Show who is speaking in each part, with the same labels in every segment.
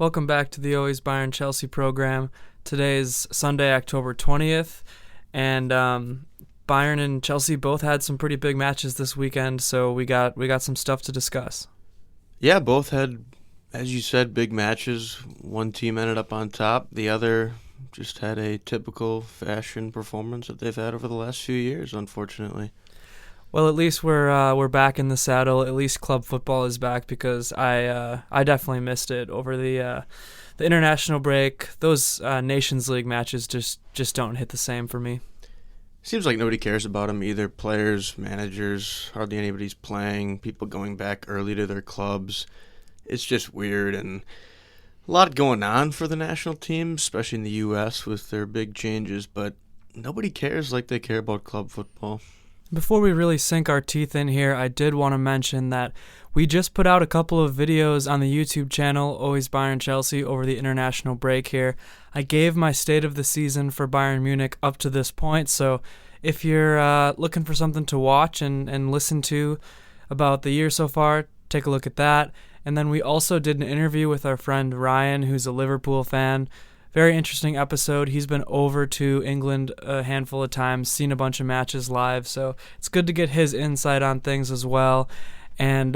Speaker 1: Welcome back to the Always Bayern Chelsea program. Today is Sunday, October 20th, and Bayern and Chelsea both had some pretty big matches this weekend, so we got some stuff to discuss.
Speaker 2: Yeah, both had, as you said, big matches. One team ended up on top. The other just had a typical fashion performance that they've had over the last few years, unfortunately.
Speaker 1: Well, at least we're back in the saddle. At least club football is back because I definitely missed it over the international break. Those Nations League matches just don't hit the same for me.
Speaker 2: Seems like nobody cares about them either. Players, managers, hardly anybody's playing. People going back early to their clubs. It's just weird, and a lot going on for the national team, especially in the U.S. with their big changes. But nobody cares like they care about club football.
Speaker 1: Before we really sink our teeth in here, I did want to mention that we just put out a couple of videos on the YouTube channel, Always Bayern Chelsea, over the international break here. I gave my state of the season for Bayern Munich up to this point, so if you're looking for something to watch and listen to about the year so far, take a look at that. And then we also did an interview with our friend Ryan, who's a Liverpool fan. Very interesting episode. He's been over to England a handful of times, seen a bunch of matches live, so it's good to get his insight on things as well. And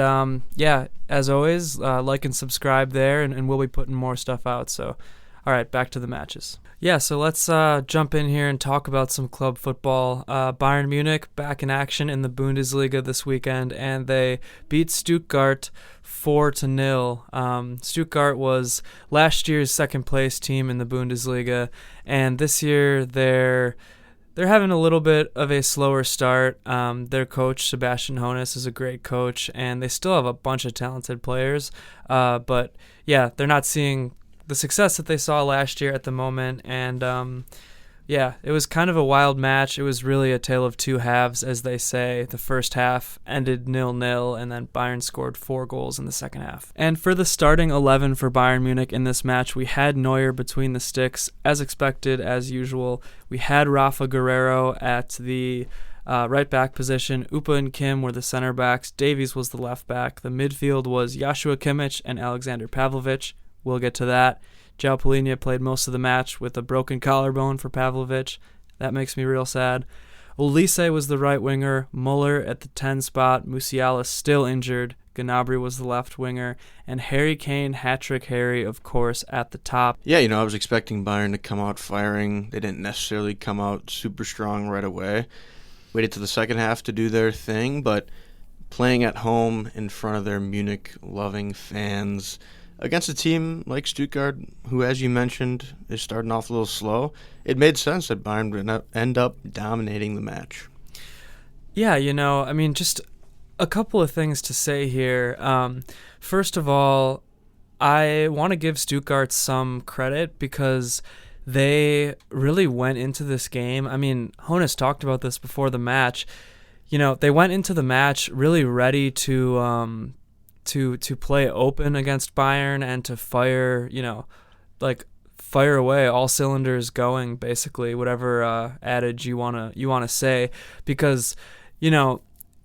Speaker 1: as always, like and subscribe there, and we'll be putting more stuff out. So, all right, back to the matches. Yeah, so let's jump in here and talk about some club football. Bayern Munich back in action in the Bundesliga this weekend, and they beat Stuttgart 4-0. Stuttgart was last year's second-place team in the Bundesliga, and this year they're having a little bit of a slower start. Their coach, Sebastian Hoeneß, is a great coach, and they still have a bunch of talented players. But, yeah, they're not seeing the success that they saw last year at the moment, and it was kind of a wild match. It was really a tale of two halves, as they say. The first half ended 0-0, and then Bayern scored 4 goals in the second half. And for the starting 11 for Bayern Munich in this match, we had Neuer between the sticks, as expected, as usual. We had Rafa Guerreiro at the right back position. Upa and Kim were the center backs. Davies was the left back. The midfield was Joshua Kimmich and Aleksander Pavlovic. We'll get to that. Joao Palhinha played most of the match with a broken collarbone for Pavlovic. That makes me real sad. Olise was the right winger. Muller at the 10 spot. Musiala still injured. Gnabry was the left winger. And Harry Kane, hat-trick Harry, of course, at the top.
Speaker 2: Yeah, I was expecting Bayern to come out firing. They didn't necessarily come out super strong right away. Waited to the second half to do their thing, but playing at home in front of their Munich-loving fans against a team like Stuttgart, who, as you mentioned, is starting off a little slow, it made sense that Bayern would end up dominating the match.
Speaker 1: Yeah, just a couple of things to say here. First of all, I want to give Stuttgart some credit because they really went into this game. I mean, Hoeneß talked about this before the match. They went into the match really ready to play open against Bayern and to fire away, all cylinders going, basically, whatever adage you wanna say, because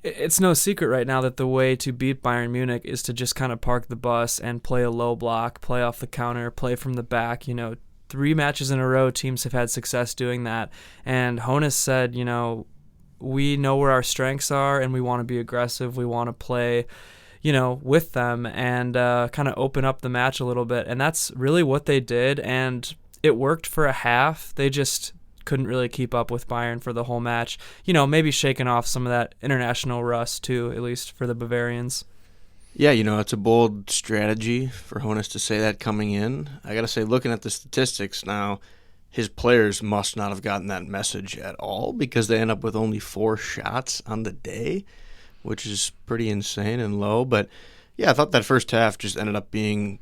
Speaker 1: it's no secret right now that the way to beat Bayern Munich is to just kind of park the bus and play a low block, play off the counter, play from the back. 3 matches in a row, teams have had success doing that, and Hoeneß said, we know where our strengths are, and we want to be aggressive. We want to play with them and kind of open up the match a little bit. And that's really what they did, and it worked for a half. They just couldn't really keep up with Bayern for the whole match. Maybe shaking off some of that international rust too, at least for the Bavarians.
Speaker 2: Yeah, it's a bold strategy for Hoeneß to say that coming in. I got to say, looking at the statistics now, his players must not have gotten that message at all because they end up with only 4 shots on the day, which is pretty insane and low. But, yeah, I thought that first half just ended up being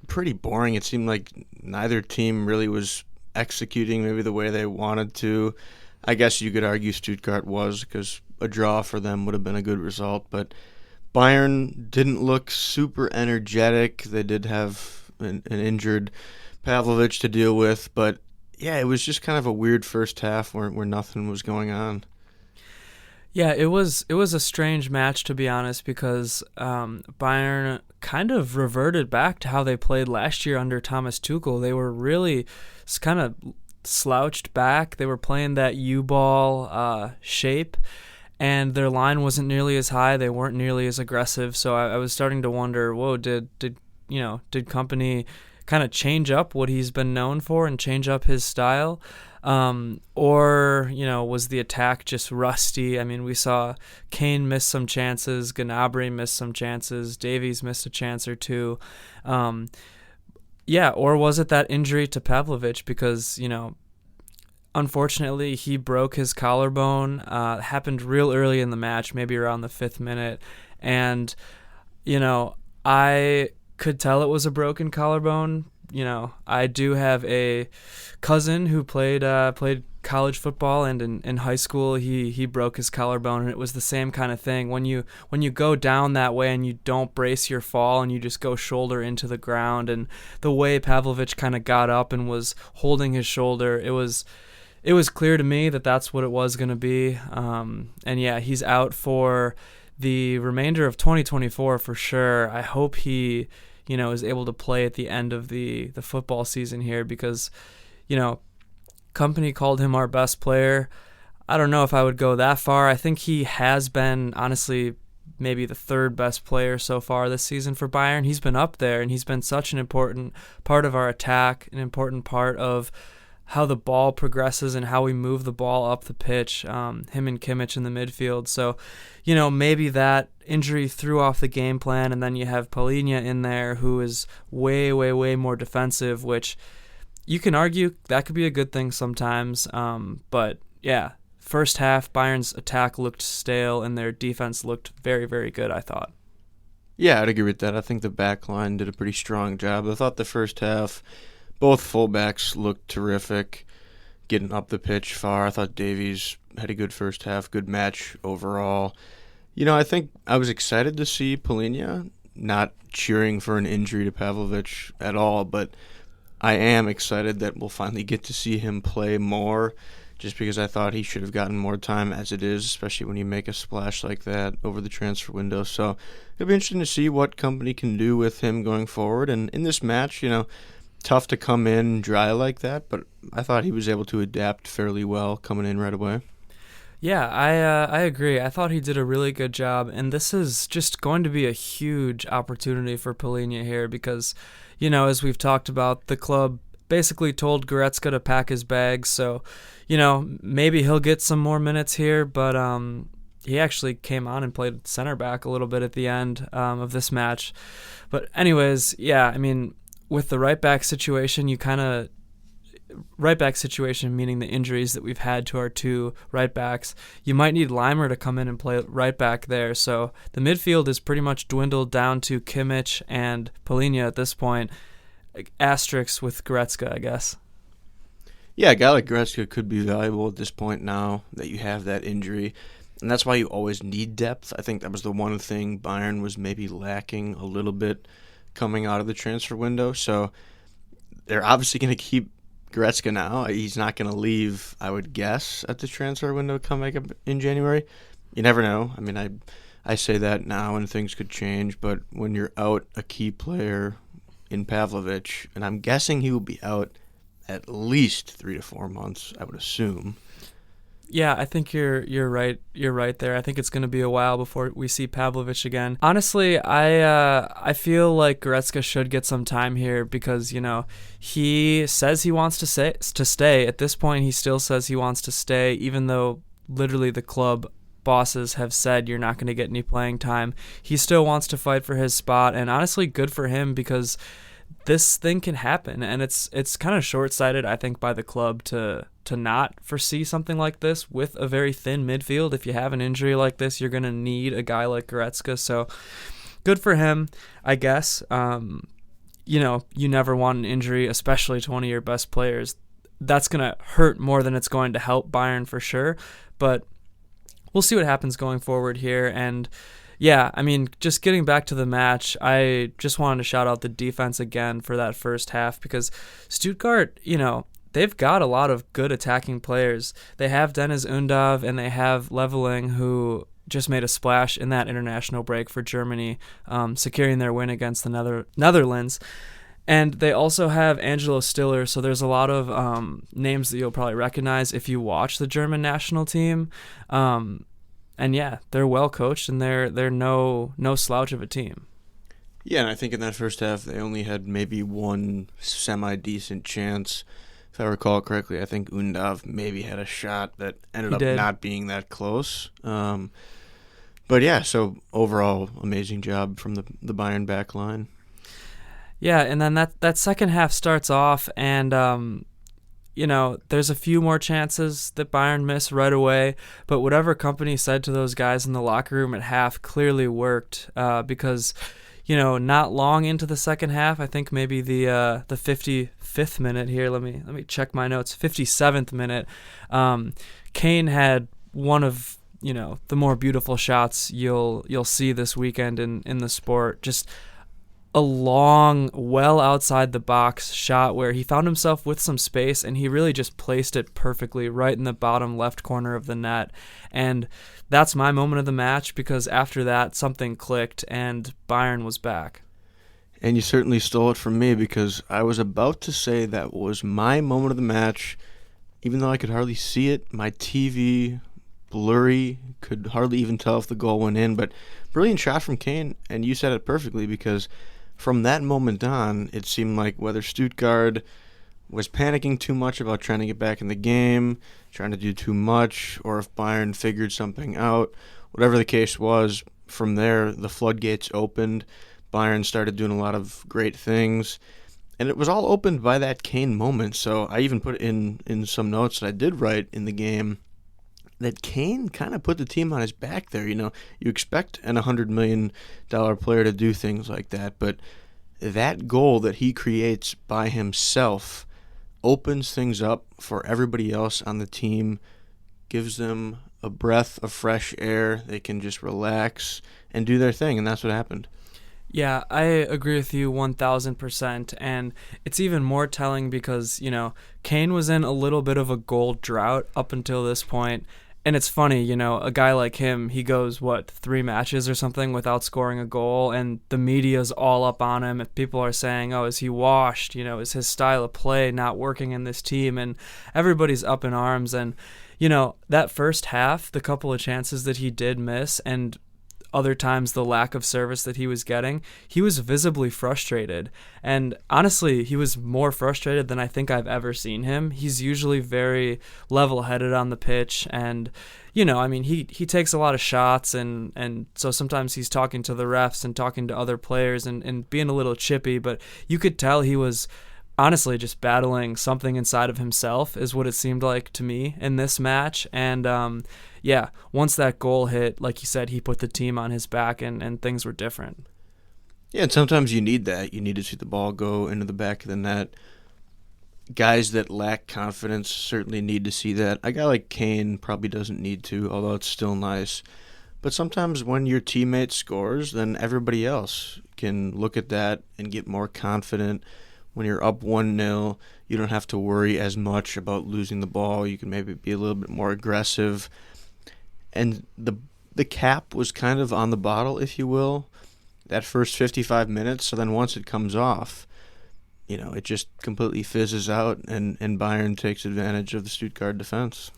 Speaker 2: pretty boring. It seemed like neither team really was executing maybe the way they wanted to. I guess you could argue Stuttgart was, because a draw for them would have been a good result. But Bayern didn't look super energetic. They did have an injured Pavlovic to deal with. But, yeah, it was just kind of a weird first half where nothing was going on.
Speaker 1: Yeah, it was a strange match, to be honest, because Bayern kind of reverted back to how they played last year under Thomas Tuchel. They were really kind of slouched back. They were playing that U-ball shape, and their line wasn't nearly as high. They weren't nearly as aggressive. So I was starting to wonder, whoa, did Company kind of change up what he's been known for and change up his style? Or was the attack just rusty? I mean, we saw Kane miss some chances, Gnabry missed some chances, Davies missed a chance or two. Or was it that injury to Pavlovic? Because, unfortunately, he broke his collarbone. Happened real early in the match, maybe around the 5th minute. And, I could tell it was a broken collarbone. I do have a cousin who played college football, and in high school he broke his collarbone, and it was the same kind of thing. When you go down that way and you don't brace your fall and you just go shoulder into the ground, and the way Pavlovic kind of got up and was holding his shoulder, it was clear to me that that's what it was going to be. And yeah, he's out for the remainder of 2024 for sure. I hope he is able to play at the end of the football season here, because, Company called him our best player. I don't know if I would go that far. I think he has been, honestly, maybe the 3rd best player so far this season for Bayern. He's been up there, and he's been such an important part of our attack, an important part of how the ball progresses and how we move the ball up the pitch, him and Kimmich in the midfield. So, maybe that injury threw off the game plan, and then you have Palhinha in there, who is way, way, way more defensive, which you can argue that could be a good thing sometimes. But yeah, first half, Bayern's attack looked stale, and their defense looked very, very good, I thought.
Speaker 2: Yeah, I'd agree with that. I think the back line did a pretty strong job. I thought the first half, both fullbacks looked terrific, getting up the pitch far. I thought Davies had a good first half, good match overall. I think I was excited to see Palhinha, not cheering for an injury to Pavlovic at all, but I am excited that we'll finally get to see him play more, just because I thought he should have gotten more time as it is, especially when you make a splash like that over the transfer window. So it'll be interesting to see what Company can do with him going forward. And in this match, tough to come in dry like that, but I thought he was able to adapt fairly well coming in right away.
Speaker 1: Yeah, I agree. I thought he did a really good job, and this is just going to be a huge opportunity for Palhinha here because, as we've talked about, the club basically told Goretzka to pack his bags, so, maybe he'll get some more minutes here, but he actually came on and played center back a little bit at the end of this match. But anyways, yeah, I mean, with the right back situation, meaning the injuries that we've had to our 2 right backs, you might need Leimer to come in and play right back there. So the midfield is pretty much dwindled down to Kimmich and Palhinha at this point. Asterisks with Goretzka, I guess.
Speaker 2: Yeah, a guy like Goretzka could be valuable at this point now that you have that injury. And that's why you always need depth. I think that was the one thing Bayern was maybe lacking a little bit coming out of the transfer window. So they're obviously going to keep Goretzka now. He's not going to leave, I would guess, at the transfer window coming up in January. You never know. I mean, I say that now and things could change, but when you're out a key player in Pavlovic, and I'm guessing he will be out at least 3 to 4 months, I would assume.
Speaker 1: Yeah, I think you're right. You're right there. I think it's going to be a while before we see Pavlovic again. Honestly, I feel like Goretzka should get some time here because he says he wants to stay. At this point, he still says he wants to stay, even though literally the club bosses have said you're not going to get any playing time. He still wants to fight for his spot, and honestly, good for him because this thing can happen, and it's kind of short-sighted, I think, by the club to not foresee something like this with a very thin midfield. If you have an injury like this, you're going to need a guy like Goretzka, so good for him, I guess. You never want an injury, especially to one of your best players. That's going to hurt more than it's going to help Bayern for sure, but we'll see what happens going forward here, and yeah, I mean, just getting back to the match, I just wanted to shout out the defense again for that first half because Stuttgart, they've got a lot of good attacking players. They have Deniz Undav and they have Leveling, who just made a splash in that international break for Germany, securing their win against the Netherlands. And they also have Angelo Stiller, so there's a lot of names that you'll probably recognize if you watch the German national team. And yeah, they're well coached and they're no slouch of a team.
Speaker 2: Yeah, and I think in that first half they only had maybe one semi-decent chance. If I recall correctly, I think Undav maybe had a shot that ended up not being that close. But yeah, so overall, amazing job from the Bayern back line.
Speaker 1: Yeah, and then that second half starts off, and there's a few more chances that Bayern miss right away, but whatever Company said to those guys in the locker room at half clearly worked, because not long into the second half, I think maybe the 55th minute here, let me check my notes, 57th minute, Kane had one of the more beautiful shots you'll see this weekend in the sport. Just a long, well outside the box shot where he found himself with some space and he really just placed it perfectly right in the bottom left corner of the net. And that's my moment of the match, because after that something clicked and Bayern was back.
Speaker 2: And you certainly stole it from me, because I was about to say that was my moment of the match, even though I could hardly see it. My TV blurry, could hardly even tell if the goal went in, but brilliant shot from Kane, and you said it perfectly, because from that moment on, it seemed like whether Stuttgart was panicking too much about trying to get back in the game, trying to do too much, or if Bayern figured something out, whatever the case was, from there the floodgates opened. Bayern started doing a lot of great things, and it was all opened by that Kane moment. So I even put in some notes that I did write in the game that Kane kind of put the team on his back there. You expect an $100 million player to do things like that, but that goal that he creates by himself opens things up for everybody else on the team, gives them a breath of fresh air. They can just relax and do their thing, and that's what happened.
Speaker 1: Yeah, I agree with you 1,000%, and it's even more telling because, Kane was in a little bit of a goal drought up until this point. And it's funny, a guy like him, he goes, 3 matches or something without scoring a goal, and the media's all up on him. If people are saying, oh, is he washed? Is his style of play not working in this team? And everybody's up in arms. And, that first half, the couple of chances that he did miss, and other times the lack of service that he was getting, he was visibly frustrated. And honestly, he was more frustrated than I think I've ever seen him. He's usually very level-headed on the pitch, and he takes a lot of shots, and so sometimes he's talking to the refs and talking to other players and being a little chippy, but you could tell he was honestly just battling something inside of himself, is what it seemed like to me in this match. And once that goal hit, like you said, he put the team on his back and things were different.
Speaker 2: Yeah, and sometimes you need that. You need to see the ball go into the back of the net. Guys that lack confidence certainly need to see that. A guy like Kane probably doesn't need to, although it's still nice. But sometimes when your teammate scores, then everybody else can look at that and get more confident. When you're up 1-0, you don't have to worry as much about losing the ball. You can maybe be a little bit more aggressive. And the cap was kind of on the bottle, if you will, that first 55 minutes. So then once it comes off, it just completely fizzes out, and Bayern takes advantage of the Stuttgart defense.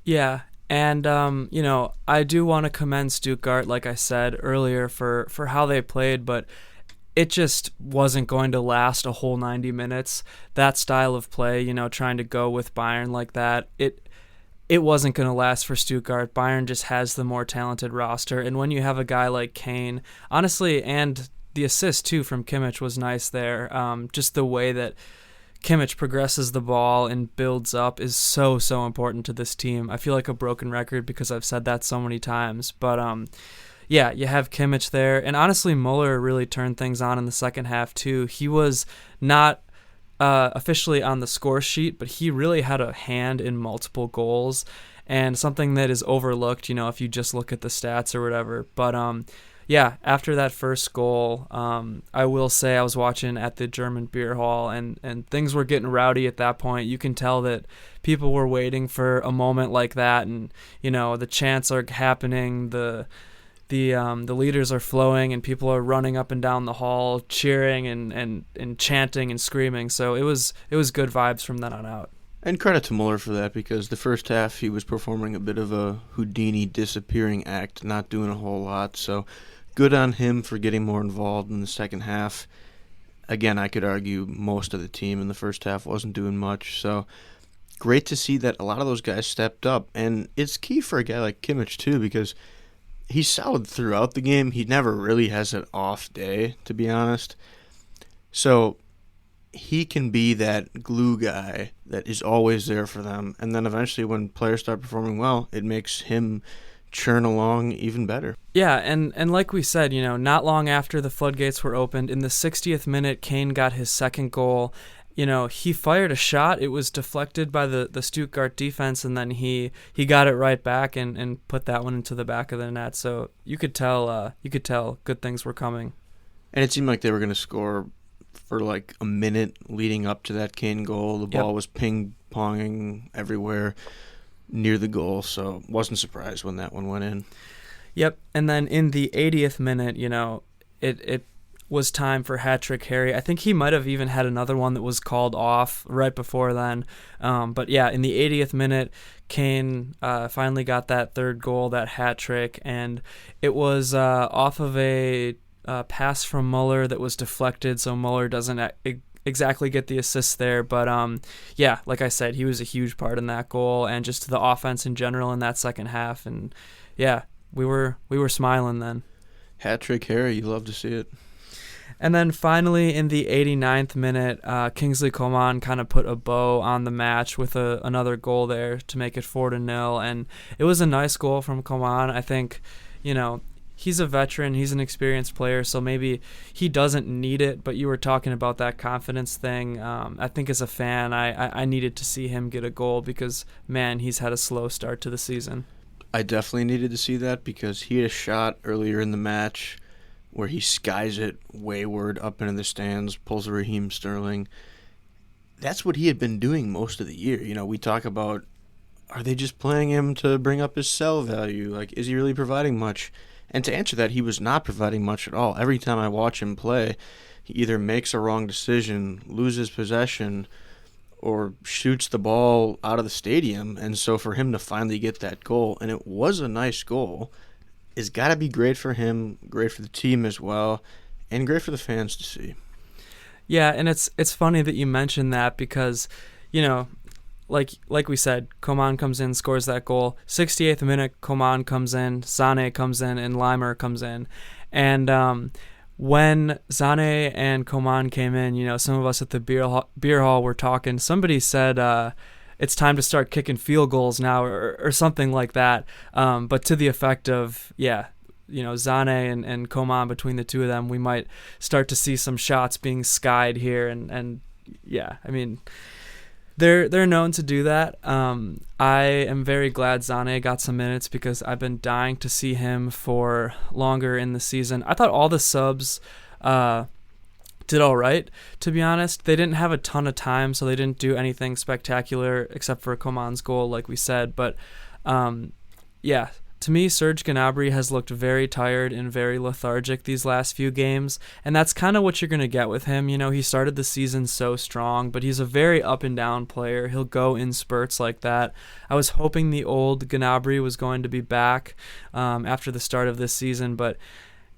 Speaker 1: Yeah, and, I do want to commend Stuttgart, like I said earlier, for how they played, but it just wasn't going to last a whole 90 minutes. That style of play, trying to go with Bayern like that, it wasn't going to last for Stuttgart. Bayern just has the more talented roster, and when you have a guy like Kane, honestly, and the assist too from Kimmich was nice there. Just the way that Kimmich progresses the ball and builds up is so important to this team. I feel like a broken record because I've said that so many times, but yeah, you have Kimmich there. And honestly, Muller really turned things on in the second half too. He was not officially on the score sheet, but he really had a hand in multiple goals, and something that is overlooked, if you just look at the stats or whatever. But yeah, after that first goal, I will say I was watching at the German beer hall, and things were getting rowdy at that point. You can tell that people were waiting for a moment like that, and the chants are happening, the leaders are flowing, and people are running up and down the hall, cheering and chanting and screaming. So it was good vibes from then on out.
Speaker 2: And credit to Muller for that, because the first half he was performing a bit of a Houdini disappearing act, not doing a whole lot. So good on him for getting more involved in the second half. Again, I could argue most of the team in the first half wasn't doing much. So great to see that a lot of those guys stepped up. And it's key for a guy like Kimmich, too, because he's solid throughout the game. He never really has an off day, to be honest. So he can be that glue guy that is always there for them. And then eventually when players start performing well, it makes him churn along even better.
Speaker 1: Yeah, and like we said, not long after the floodgates were opened, in the 60th minute, Kane got his second goal. He fired a shot. It was deflected by the Stuttgart defense, and then he got it right back and put that one into the back of the net. So you could tell good things were coming.
Speaker 2: And it seemed like they were going to score for like a minute leading up to that Kane goal. The ball was ping-ponging everywhere near the goal, so wasn't surprised when that one went in.
Speaker 1: Yep, and then in the 80th minute, it was time for hat-trick Harry. I think he might have even had another one that was called off right before then. But yeah, in the 80th minute, Kane finally got that third goal, that hat-trick, and it was off of a pass from Muller that was deflected, so Muller doesn't exactly get the assist there. But yeah, like I said, he was a huge part in that goal and just the offense in general in that second half. And yeah, we were smiling then.
Speaker 2: Hat-trick Harry, you love to see it.
Speaker 1: And then finally, in the 89th minute, Kingsley Coman kind of put a bow on the match with another goal there to make it 4-0. And it was a nice goal from Coman. I think, he's a veteran, he's an experienced player, so maybe he doesn't need it. But you were talking about that confidence thing. I think as a fan, I needed to see him get a goal because, man, he's had a slow start to the season.
Speaker 2: I definitely needed to see that because he had a shot earlier in the match where he skies it wayward up into the stands, pulls a Raheem Sterling. That's what he had been doing most of the year. We talk about, are they just playing him to bring up his sell value? Like, is he really providing much? And to answer that, he was not providing much at all. Every time I watch him play, he either makes a wrong decision, loses possession, or shoots the ball out of the stadium. And so for him to finally get that goal, and it was a nice goal, it's got to be great for him, great for the team as well, and great for the fans to see.
Speaker 1: Yeah, and it's funny that you mentioned that because, like we said, Coman comes in, scores that goal. 68th minute, Coman comes in, Sané comes in, and Leimer comes in. And when Sané and Coman came in, some of us at the beer hall were talking. Somebody said it's time to start kicking field goals now or something like that. But to the effect of, Sané and Coman, between the two of them, we might start to see some shots being skied here. And yeah, I mean, they're known to do that. I am very glad Sané got some minutes because I've been dying to see him for longer in the season. I thought all the subs did all right, to be honest. They didn't have a ton of time, so they didn't do anything spectacular except for Coman's goal, like we said. But yeah, to me, Serge Gnabry has looked very tired and very lethargic these last few games, and that's kind of what you're going to get with him. He started the season so strong, but he's a very up and down player. He'll go in spurts like that. I was hoping the old Gnabry was going to be back after the start of this season, but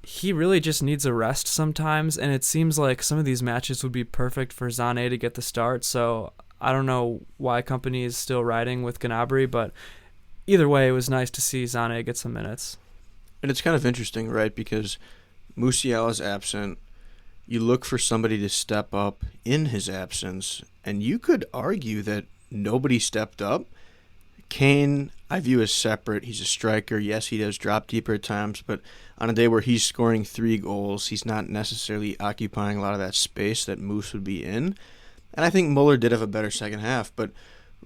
Speaker 1: he really just needs a rest sometimes, and it seems like some of these matches would be perfect for Sané to get the start. So I don't know why Company is still riding with Gnabry, but either way, it was nice to see Sané get some minutes.
Speaker 2: And it's kind of interesting, right, because Musiala's absent. You look for somebody to step up in his absence, and you could argue that nobody stepped up. Kane, I view as separate. He's a striker. Yes, he does drop deeper at times, but on a day where he's scoring 3 goals, he's not necessarily occupying a lot of that space that Moose would be in. And I think Muller did have a better second half, but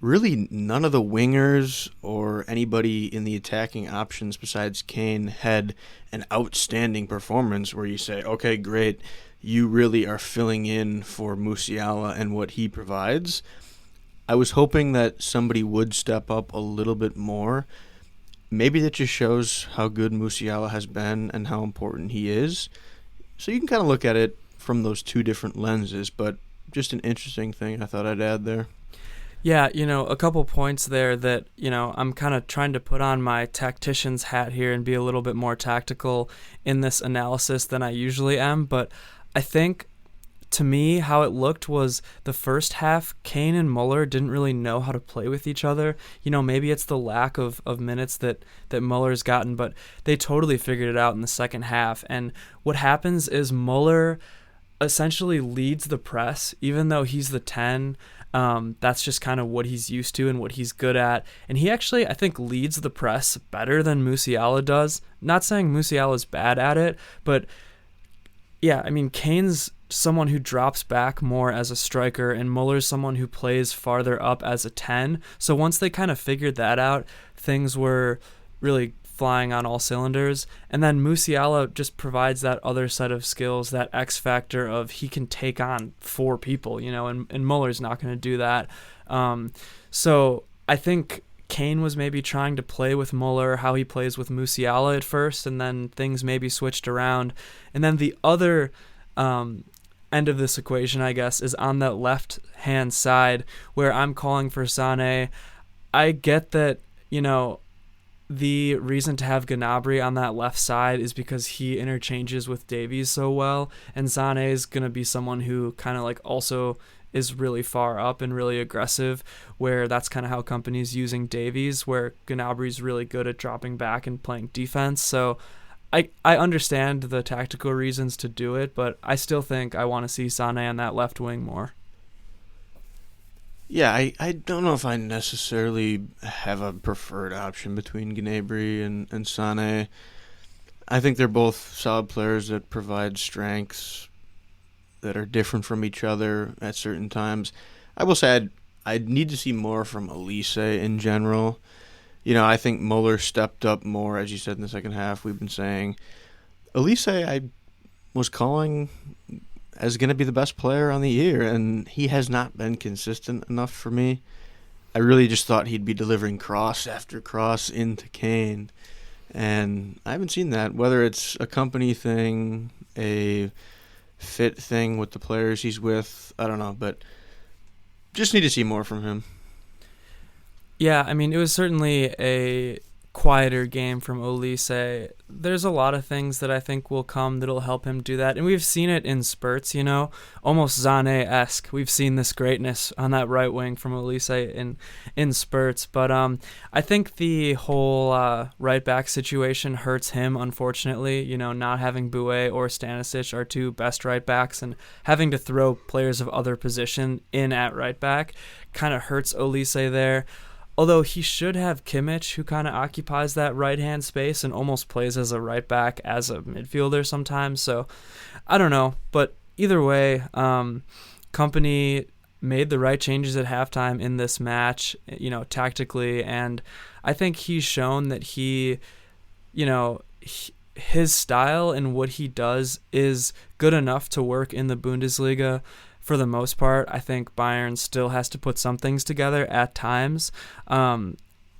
Speaker 2: really none of the wingers or anybody in the attacking options besides Kane had an outstanding performance where you say, okay, great, you really are filling in for Musiala and what he provides. I was hoping that somebody would step up a little bit more. Maybe that just shows how good Musiala has been and how important he is. So you can kind of look at it from those two different lenses, but just an interesting thing I thought I'd add there.
Speaker 1: Yeah, a couple points there that, I'm kind of trying to put on my tactician's hat here and be a little bit more tactical in this analysis than I usually am. But I think, to me, how it looked was the first half, Kane and Muller didn't really know how to play with each other. Maybe it's the lack of minutes that Muller's gotten, but they totally figured it out in the second half. And what happens is Muller essentially leads the press, even though he's the 10. That's just kind of what he's used to and what he's good at. And he actually, I think, leads the press better than Musiala does. Not saying Musiala's bad at it, but yeah, I mean, Kane's someone who drops back more as a striker, and Muller's someone who plays farther up as a 10. So once they kind of figured that out, things were really flying on all cylinders. And then Musiala just provides that other set of skills, that X factor of he can take on 4 people, and Muller's not going to do that. So I think Kane was maybe trying to play with Muller how he plays with Musiala at first, and then things maybe switched around. And then the other end of this equation, I guess, is on that left-hand side where I'm calling for Sané. I get that, the reason to have Gnabry on that left side is because he interchanges with Davies so well, and Sané is going to be someone who kind of like also is really far up and really aggressive, where that's kind of how Kompany's using Davies, where Gnabry's really good at dropping back and playing defense. So I understand the tactical reasons to do it, but I still think I want to see Sané on that left wing more.
Speaker 2: Yeah, I don't know if I necessarily have a preferred option between Gnabry and Sané. I think they're both solid players that provide strengths that are different from each other at certain times. I will say I'd need to see more from Olise in general. I think Muller stepped up more, as you said, in the second half. We've been saying Olise, I was calling as going to be the best player on the year, and he has not been consistent enough for me. I really just thought he'd be delivering cross after cross into Kane, and I haven't seen that. Whether it's a company thing, a fit thing with the players he's with, I don't know, but just need to see more from him.
Speaker 1: Yeah, I mean, it was certainly a quieter game from Olise. There's a lot of things that I think will come that'll help him do that. And we've seen it in spurts, almost Sané-esque. We've seen this greatness on that right wing from Olise in spurts. But I think the whole right back situation hurts him, unfortunately. Not having Boué or Stanisic, our 2 best right backs, and having to throw players of other position in at right back kind of hurts Olise there. Although he should have Kimmich, who kind of occupies that right-hand space and almost plays as a right back, as a midfielder sometimes. So I don't know. But either way, Kompany made the right changes at halftime in this match, tactically. And I think he's shown that his style and what he does is good enough to work in the Bundesliga. For the most part, I think Bayern still has to put some things together at times. And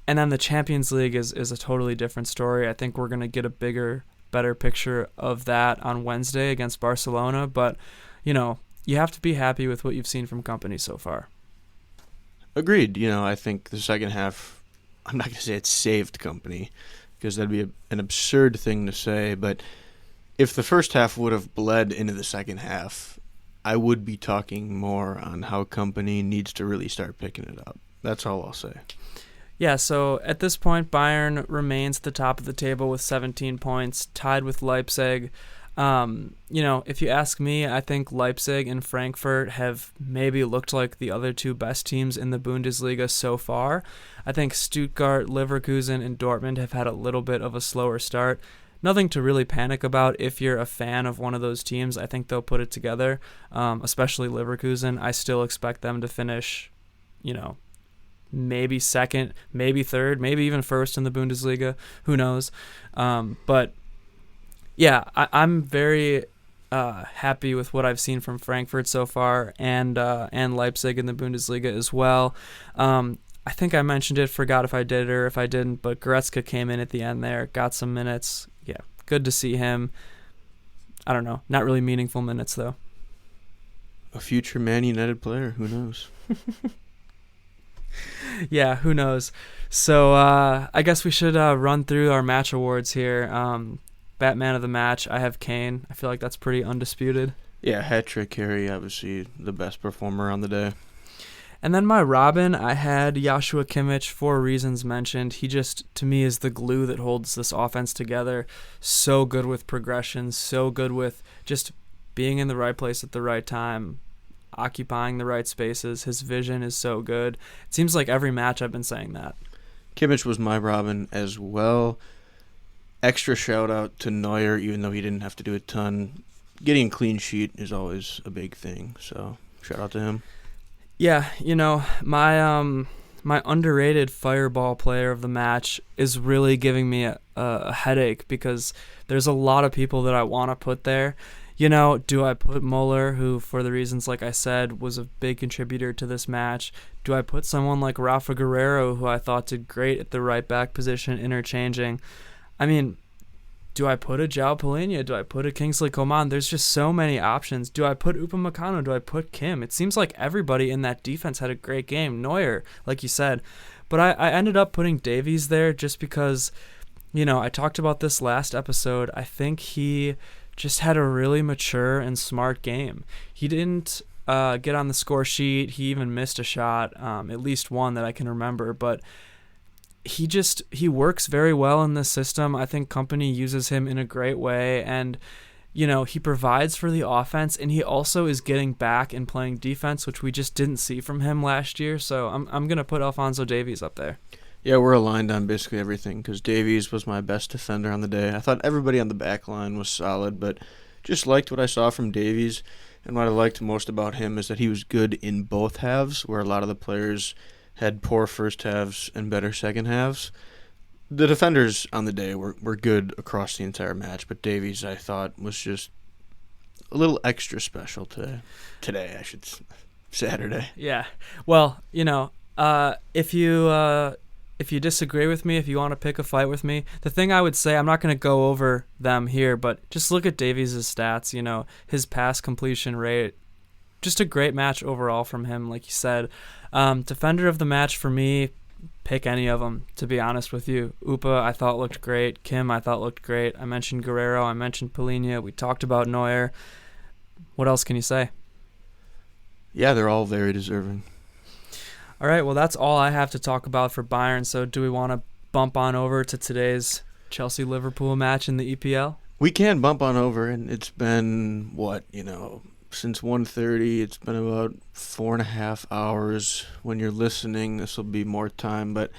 Speaker 1: then the Champions League is a totally different story. I think we're going to get a better picture of that on Wednesday against Barcelona. But, you have to be happy with what you've seen from Kompany so far.
Speaker 2: Agreed. I think the second half, I'm not going to say it saved Kompany, because that'd be an absurd thing to say. But if the first half would have bled into the second half, I would be talking more on how Kompany needs to really start picking it up. That's all I'll say.
Speaker 1: Yeah, so at this point, Bayern remains at the top of the table with 17 points, tied with Leipzig. If you ask me, I think Leipzig and Frankfurt have maybe looked like the other 2 best teams in the Bundesliga so far. I think Stuttgart, Leverkusen, and Dortmund have had a little bit of a slower start. Nothing to really panic about if you're a fan of one of those teams. I think they'll put it together, especially Leverkusen. I still expect them to finish, maybe second, maybe third, maybe even first in the Bundesliga. Who knows? But yeah, I'm very happy with what I've seen from Frankfurt so far, and Leipzig in the Bundesliga as well. I think I mentioned it, forgot if I did or if I didn't, but Goretzka came in at the end there, got some minutes. Yeah, good to see him. I don't know, not really meaningful minutes though.
Speaker 2: A future Man United player, who knows?
Speaker 1: Yeah, who knows? So I guess we should run through our match awards here. Batman of the match, I have Kane. I feel like that's pretty undisputed.
Speaker 2: Yeah, hat-trick Harry, obviously the best performer on the day.
Speaker 1: And then my Robin, I had Joshua Kimmich for reasons mentioned. He just, to me, is the glue that holds this offense together. So good with progression, so good with just being in the right place at the right time, occupying the right spaces. His vision is so good. It seems like every match I've been saying that.
Speaker 2: Kimmich was my Robin as well. Extra shout-out to Neuer, even though he didn't have to do a ton. Getting a clean sheet is always a big thing, so shout-out to him.
Speaker 1: Yeah, my my underrated fireball player of the match is really giving me a headache because there's a lot of people that I want to put there. Do I put Muller, who, for the reasons like I said, was a big contributor to this match? Do I put someone like Rafa Guerreiro, who I thought did great at the right back position, interchanging? I mean, do I put a Joao Palhinha? Do I put a Kingsley Coman? There's just so many options. Do I put Upamecano? Do I put Kim? It seems like everybody in that defense had a great game. Neuer, like you said. But I ended up putting Davies there just because, I talked about this last episode. I think he just had a really mature and smart game. He didn't get on the score sheet. He even missed a shot, at least one that I can remember. But he works very well in this system. I think Company uses him in a great way, and he provides for the offense, and he also is getting back and playing defense, which we just didn't see from him last year. So I'm gonna put Alphonso Davies up there.
Speaker 2: Yeah, we're aligned on basically everything because Davies was my best defender on the day. I thought everybody on the back line was solid, but just liked what I saw from Davies. And what I liked most about him is that he was good in both halves, where a lot of the players had poor first halves and better second halves. The defenders on the day were good across the entire match, but Davies, I thought, was just a little extra special today. Saturday.
Speaker 1: Yeah. Well, if you disagree with me, if you want to pick a fight with me, the thing I would say, I'm not going to go over them here, but just look at Davies' stats, his pass completion rate. Just a great match overall from him, like you said. Defender of the match for me, pick any of them, to be honest with you. Upa, I thought looked great. Kim, I thought looked great. I mentioned Guerreiro. I mentioned Palhinha. We talked about Neuer. What else can you say?
Speaker 2: Yeah, they're all very deserving.
Speaker 1: All right, well, that's all I have to talk about for Bayern. So do we want to bump on over to today's Chelsea-Liverpool match in the EPL?
Speaker 2: We can bump on over, and it's been, since 1:30, it's been about 4.5 hours. When you're listening, this will be more time, but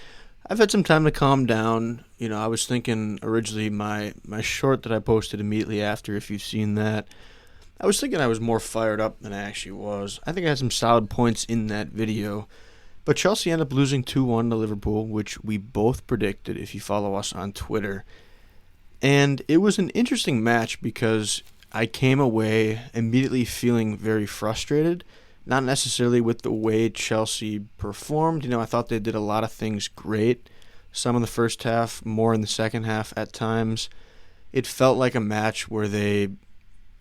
Speaker 2: I've had some time to calm down. I was thinking originally my short that I posted immediately after, if you've seen that, I was thinking I was more fired up than I actually was. I think I had some solid points in that video. But Chelsea ended up losing 2-1 to Liverpool, which we both predicted if you follow us on Twitter. And it was an interesting match because I came away immediately feeling very frustrated, not necessarily with the way Chelsea performed. I thought they did a lot of things great. Some in the first half, more in the second half at times. It felt like a match where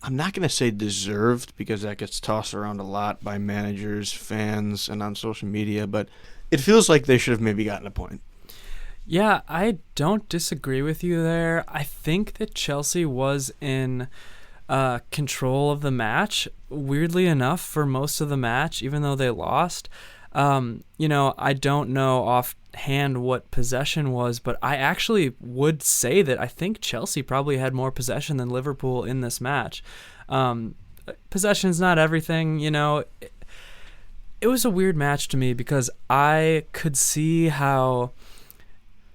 Speaker 2: I'm not going to say deserved because that gets tossed around a lot by managers, fans, and on social media, but it feels like they should have maybe gotten a point.
Speaker 1: Yeah, I don't disagree with you there. I think that Chelsea was in control of the match, weirdly enough, for most of the match, even though they lost. I don't know offhand what possession was, but I actually would say that I think Chelsea probably had more possession than Liverpool in this match. Possession's not everything, It was a weird match to me because I could see how,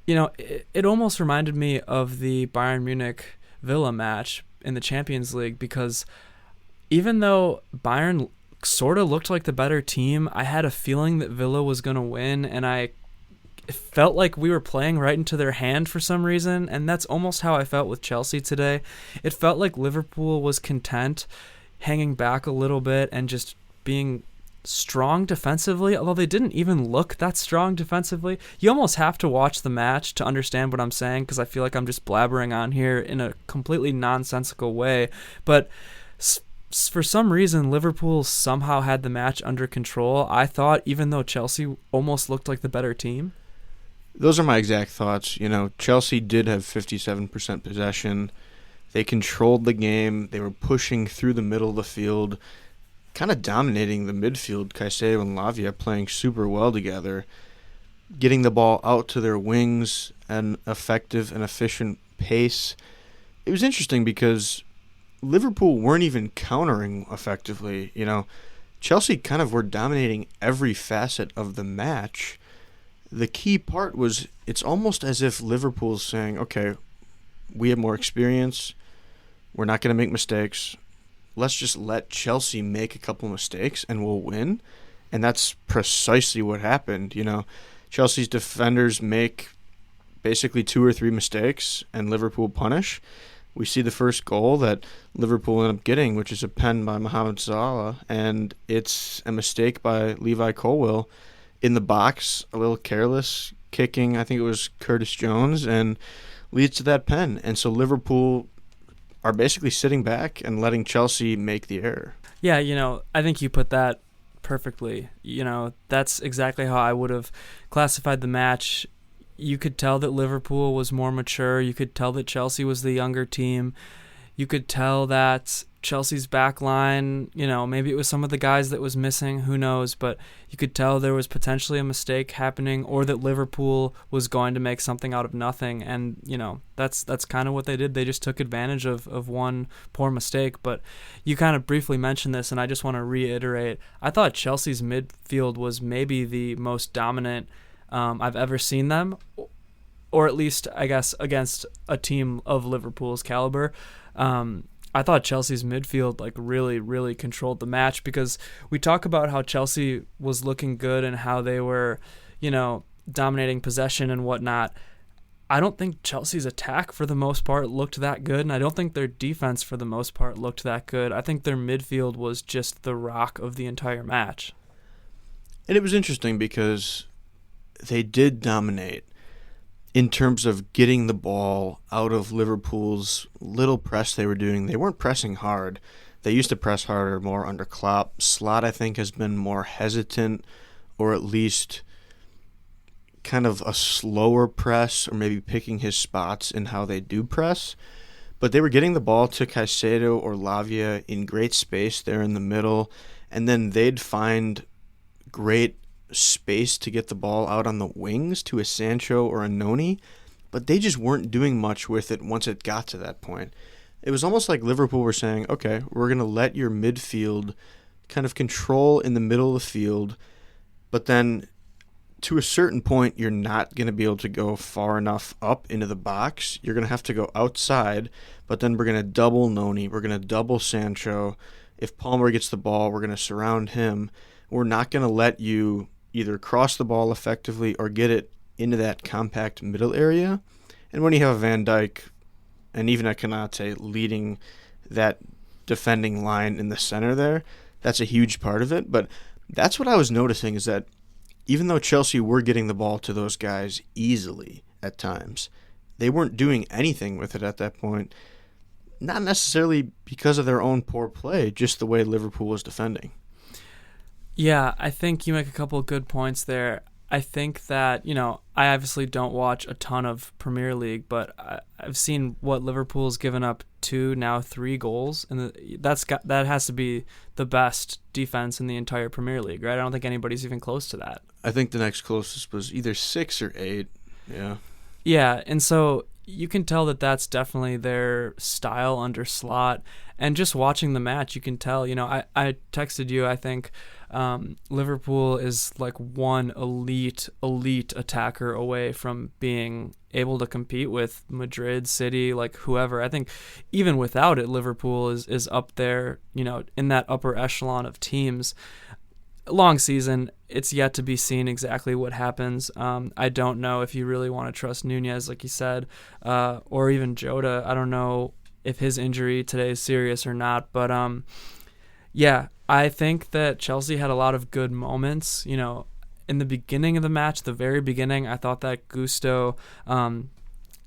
Speaker 1: it almost reminded me of the Bayern Munich Villa match in the Champions League because even though Bayern sort of looked like the better team. I had a feeling that Villa was going to win, and I felt like we were playing right into their hand for some reason, and that's almost how I felt with Chelsea today. It felt like Liverpool was content, hanging back a little bit and just being strong defensively, although they didn't even look that strong defensively. You almost have to watch the match to understand what I'm saying, because I feel like I'm just blabbering on here in a completely nonsensical way. But for some reason, Liverpool somehow had the match under control, I thought, even though Chelsea almost looked like the better team.
Speaker 2: Those are my exact thoughts. Chelsea did have 57% possession. They controlled the game. They were pushing through the middle of the field, kind of dominating the midfield. Caicedo and Lavia playing super well together, getting the ball out to their wings at an effective and efficient pace. It was interesting because Liverpool weren't even countering effectively. Chelsea kind of were dominating every facet of the match. The key part was it's almost as if Liverpool's saying, okay, we have more experience. We're not going to make mistakes. Let's just let Chelsea make a couple mistakes and we'll win. And that's precisely what happened. Chelsea's defenders make basically 2 or 3 mistakes and Liverpool punish. We see the first goal that Liverpool ended up getting, which is a pen by Mohamed Salah, and it's a mistake by Levi Colwill in the box, a little careless kicking, I think it was Curtis Jones, and leads to that pen. And so Liverpool are basically sitting back and letting Chelsea make the error.
Speaker 1: Yeah, I think you put that perfectly. That's exactly how I would have classified the match. You could tell that Liverpool was more mature. You could tell that Chelsea was the younger team. You could tell that Chelsea's back line, maybe it was some of the guys that was missing, who knows, but you could tell there was potentially a mistake happening, or that Liverpool was going to make something out of nothing, and that's kind of what they did. They just took advantage of one poor mistake. But you kind of briefly mentioned this, and I just want to reiterate, I thought Chelsea's midfield was maybe the most dominant I've ever seen them, or at least, I guess, against a team of Liverpool's caliber. I thought Chelsea's midfield really, really controlled the match, because we talk about how Chelsea was looking good and how they were, dominating possession and whatnot. I don't think Chelsea's attack for the most part looked that good, and I don't think their defense for the most part looked that good. I think their midfield was just the rock of the entire match.
Speaker 2: And it was interesting because they did dominate in terms of getting the ball out of Liverpool's little press they were doing. They weren't pressing hard. They used to press harder more under Klopp. Slot, I think, has been more hesitant, or at least kind of a slower press, or maybe picking his spots in how they do press. But they were getting the ball to Caicedo or Lavia in great space there in the middle, and then they'd find great space to get the ball out on the wings to a Sancho or a Noni, but they just weren't doing much with it once it got to that point. It was almost like Liverpool were saying, okay, we're going to let your midfield kind of control in the middle of the field, but then to a certain point, you're not going to be able to go far enough up into the box. You're going to have to go outside, but then we're going to double Noni. We're going to double Sancho. If Palmer gets the ball, we're going to surround him. We're not going to let you either cross the ball effectively or get it into that compact middle area. And when you have a Van Dijk and even a Konate leading that defending line in the center there, that's a huge part of it. But that's what I was noticing, is that even though Chelsea were getting the ball to those guys easily at times, they weren't doing anything with it at that point. Not necessarily because of their own poor play, just the way Liverpool was defending.
Speaker 1: Yeah, I think you make a couple of good points there. I think that, I obviously don't watch a ton of Premier League, but I've seen what Liverpool's given up 2, now 3 goals, and that has to be the best defense in the entire Premier League, right? I don't think anybody's even close to that.
Speaker 2: I think the next closest was either 6 or 8. Yeah.
Speaker 1: Yeah, and so you can tell that that's definitely their style under Slot. And just watching the match, you can tell, I texted you, I think Liverpool is like one elite attacker away from being able to compete with Madrid, City, like whoever. I think even without it, Liverpool is up there, in that upper echelon of teams. Long season, it's yet to be seen exactly what happens. I don't know if you really want to trust Nunez, like you said, or even Jota. I don't know if his injury today is serious or not, but yeah, I think that Chelsea had a lot of good moments. In the beginning of the match, the very beginning, I thought that Gusto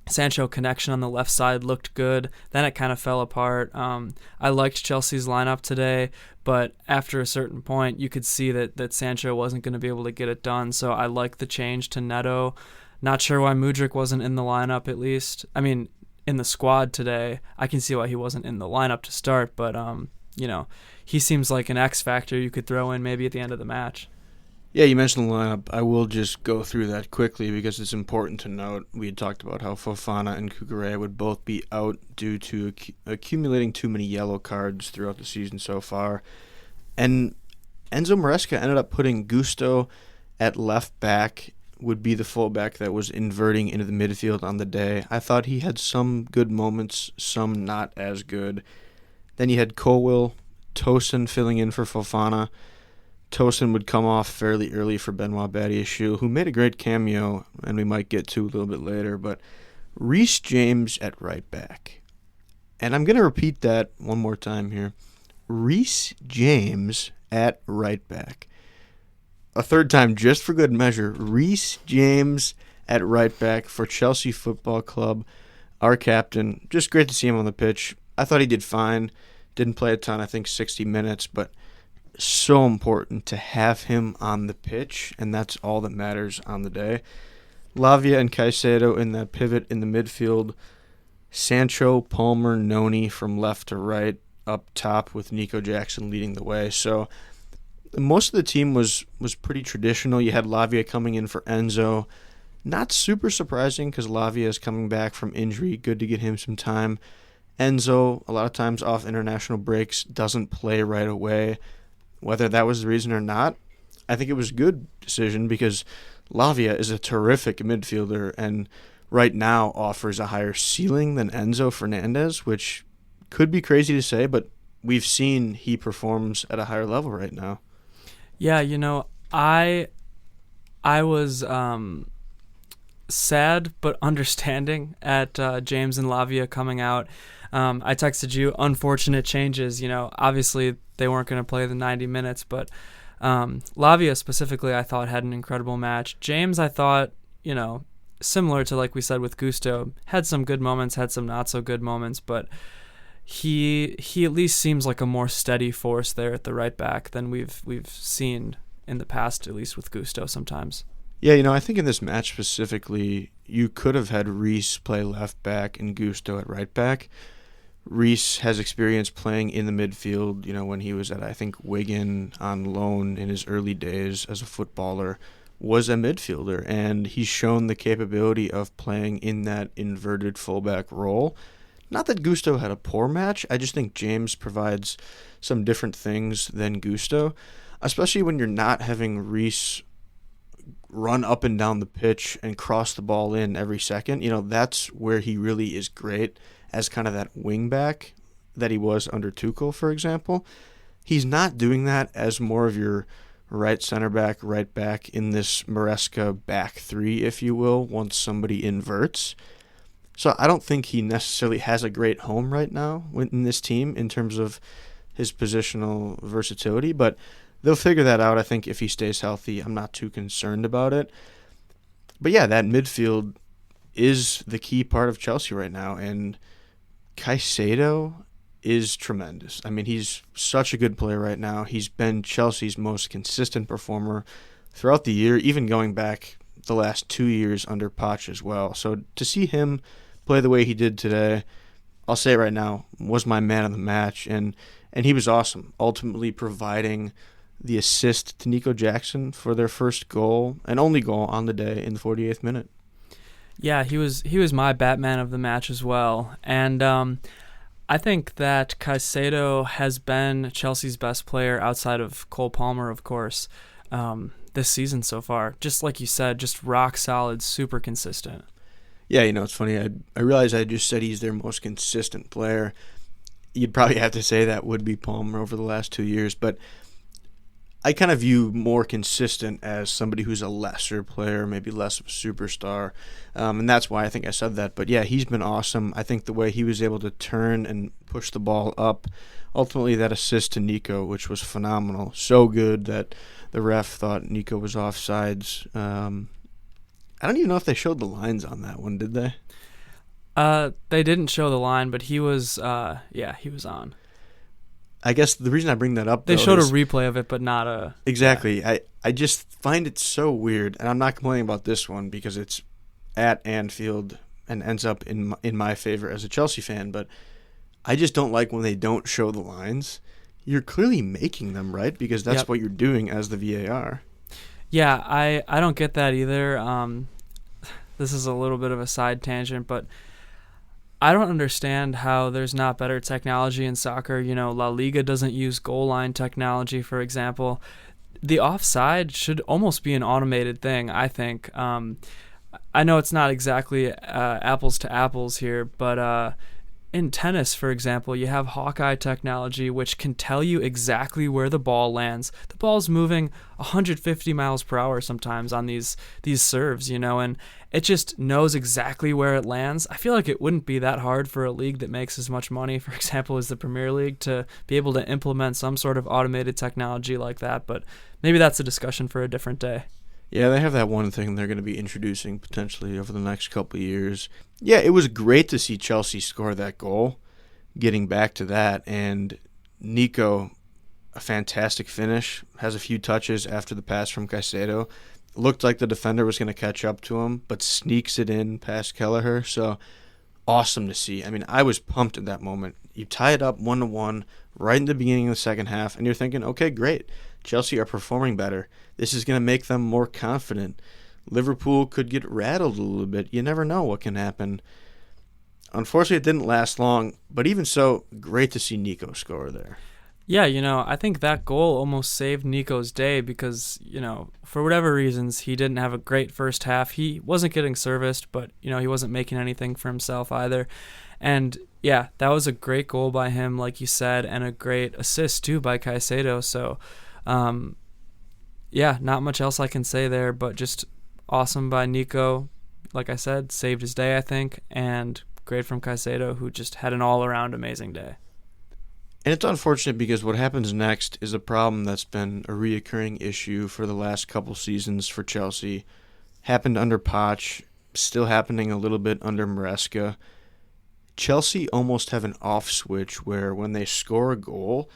Speaker 1: Sancho connection on the left side looked good. Then it kind of fell apart. I liked Chelsea's lineup today, but after a certain point, you could see that Sancho wasn't going to be able to get it done. So I like the change to Neto. Not sure why Mudryk wasn't in the lineup at least. I mean, in the squad today. I can see why he wasn't in the lineup to start, but he seems like an X factor you could throw in maybe at the end of the match.
Speaker 2: Yeah, you mentioned the lineup. I will just go through that quickly because it's important to note. We had talked about how Fofana and Cucurella would both be out due to accumulating too many yellow cards throughout the season so far. And Enzo Maresca ended up putting Gusto at left back, would be the fullback that was inverting into the midfield on the day. I thought he had some good moments, some not as good. Then you had Colwill, Tosin filling in for Fofana. Tosin would come off fairly early for Benoit Badiashile, who made a great cameo, and we might get to a little bit later, but Reece James at right back. And I'm going to repeat that one more time here. Reece James at right back. A third time just for good measure. Reece James at right back for Chelsea Football Club, our captain. Just great to see him on the pitch. I thought he did fine. Didn't play a ton, I think 60 minutes, but so important to have him on the pitch, and that's all that matters on the day. Lavia and Caicedo in that pivot in the midfield. Sancho, Palmer, Noni from left to right up top with Nico Jackson leading the way. So most of the team was pretty traditional. You had Lavia coming in for Enzo. Not super surprising because Lavia is coming back from injury. Good to get him some time. Enzo, a lot of times off international breaks, doesn't play right away. Whether that was the reason or not, I think it was a good decision because Lavia is a terrific midfielder and right now offers a higher ceiling than Enzo Fernandez, which could be crazy to say, but we've seen he performs at a higher level right now.
Speaker 1: Yeah, I was sad but understanding at James and Lavia coming out. I texted you, unfortunate changes. Obviously they weren't going to play the 90 minutes, but Lavia specifically I thought had an incredible match. James, I thought, similar to like we said with Gusto, had some good moments, had some not so good moments, but he at least seems like a more steady force there at the right back than we've seen in the past, at least with Gusto sometimes.
Speaker 2: Yeah, I think in this match specifically, you could have had Reece play left back and Gusto at right back. Reece has experience playing in the midfield, when he was at, I think, Wigan on loan in his early days as a footballer, was a midfielder, and he's shown the capability of playing in that inverted fullback role. Not that Gusto had a poor match, I just think James provides some different things than Gusto, especially when you're not having Reece run up and down the pitch and cross the ball in every second. That's where he really is great as kind of that wing back that he was under Tuchel, for example. He's not doing that as more of your right center back, right back in this Maresca back three, if you will, once somebody inverts. So I don't think he necessarily has a great home right now in this team in terms of his positional versatility, but they'll figure that out, I think, if he stays healthy. I'm not too concerned about it. But yeah, that midfield is the key part of Chelsea right now, and Caicedo is tremendous. I mean, he's such a good player right now. He's been Chelsea's most consistent performer throughout the year, even going back the last 2 years under Poch as well. So to see him play the way he did today, I'll say it right now, was my man of the match, and he was awesome, ultimately providing the assist to Nico Jackson for their first goal and only goal on the day in the 48th minute.
Speaker 1: Yeah, he was my Batman of the match as well. And I think that Caicedo has been Chelsea's best player outside of Cole Palmer, of course, this season so far. Just like you said, just rock solid, super consistent.
Speaker 2: Yeah, it's funny. I realize I just said he's their most consistent player. You'd probably have to say that would be Palmer over the last 2 years, but I kind of view more consistent as somebody who's a lesser player, maybe less of a superstar, and that's why I think I said that. But yeah, he's been awesome. I think the way he was able to turn and push the ball up, ultimately that assist to Nico, which was phenomenal, so good that the ref thought Nico was offsides. I don't even know if they showed the lines on that one, did they?
Speaker 1: They didn't show the line, but he was he was on.
Speaker 2: I guess the reason I bring that up,
Speaker 1: they showed a replay of it, but not a...
Speaker 2: Exactly. Yeah. I just find it so weird, and I'm not complaining about this one because it's at Anfield and ends up in my favor as a Chelsea fan, but I just don't like when they don't show the lines. You're clearly making them, right? Because that's what you're doing as the VAR.
Speaker 1: Yeah, I don't get that either. This is a little bit of a side tangent, but I don't understand how there's not better technology in soccer. La Liga doesn't use goal line technology, for example. The offside should almost be an automated thing, I think. I know it's not exactly apples to apples here, but in tennis, for example, you have Hawkeye technology, which can tell you exactly where the ball lands. The ball's moving 150 miles per hour sometimes on these serves, and it just knows exactly where it lands. I feel like it wouldn't be that hard for a league that makes as much money, for example, as the Premier League, to be able to implement some sort of automated technology like that, but maybe that's a discussion for a different day.
Speaker 2: Yeah, they have that one thing they're going to be introducing potentially over the next couple of years. Yeah, it was great to see Chelsea score that goal, getting back to that. And Nico, a fantastic finish, has a few touches after the pass from Caicedo. Looked like the defender was going to catch up to him, but sneaks it in past Kelleher. So awesome to see. I mean, I was pumped at that moment. You tie it up 1-1 right in the beginning of the second half, and you're thinking, okay, great. Chelsea are performing better. This is going to make them more confident. Liverpool could get rattled a little bit. You never know what can happen. Unfortunately, it didn't last long, but even so, great to see Nico score there.
Speaker 1: Yeah, I think that goal almost saved Nico's day because, for whatever reasons, he didn't have a great first half. He wasn't getting serviced, but, he wasn't making anything for himself either. And, yeah, that was a great goal by him, like you said, and a great assist, too, by Caicedo. So, not much else I can say there, but just awesome by Nico. Like I said, saved his day, I think, and great from Caicedo, who just had an all-around amazing day.
Speaker 2: And it's unfortunate because what happens next is a problem that's been a reoccurring issue for the last couple seasons for Chelsea. Happened under Poch, still happening a little bit under Maresca. Chelsea almost have an off switch where when they score a goal,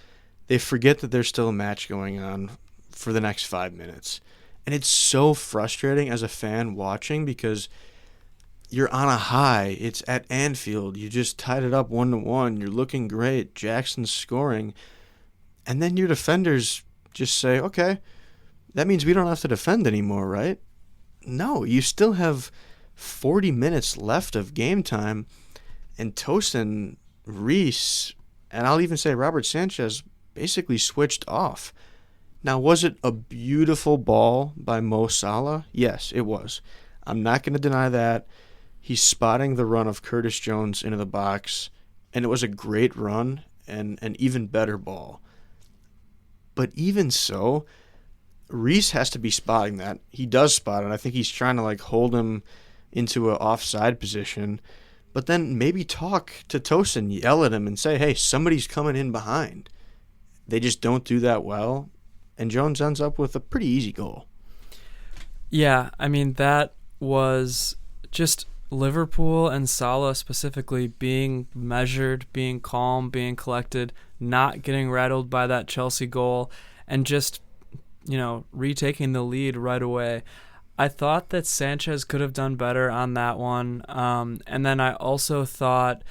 Speaker 2: they forget that there's still a match going on for the next 5 minutes. And it's so frustrating as a fan watching because you're on a high. It's at Anfield. You just tied it up 1-1. You're looking great. Jackson's scoring. And then your defenders just say, okay, that means we don't have to defend anymore, right? No, you still have 40 minutes left of game time. And Tosin, Reece, and I'll even say Robert Sanchez basically switched off. Now, was it a beautiful ball by Mo Salah? Yes, it was. I'm not going to deny that. He's spotting the run of Curtis Jones into the box, and it was a great run and an even better ball. But even so, Reece has to be spotting that. He does spot it. I think he's trying to hold him into an offside position. But then maybe talk to Tosin, yell at him, and say, hey, somebody's coming in behind. They just don't do that well, and Jones ends up with a pretty easy goal.
Speaker 1: Yeah, I mean, that was just Liverpool and Salah specifically being measured, being calm, being collected, not getting rattled by that Chelsea goal, and just, retaking the lead right away. I thought that Sanchez could have done better on that one, and then I also thought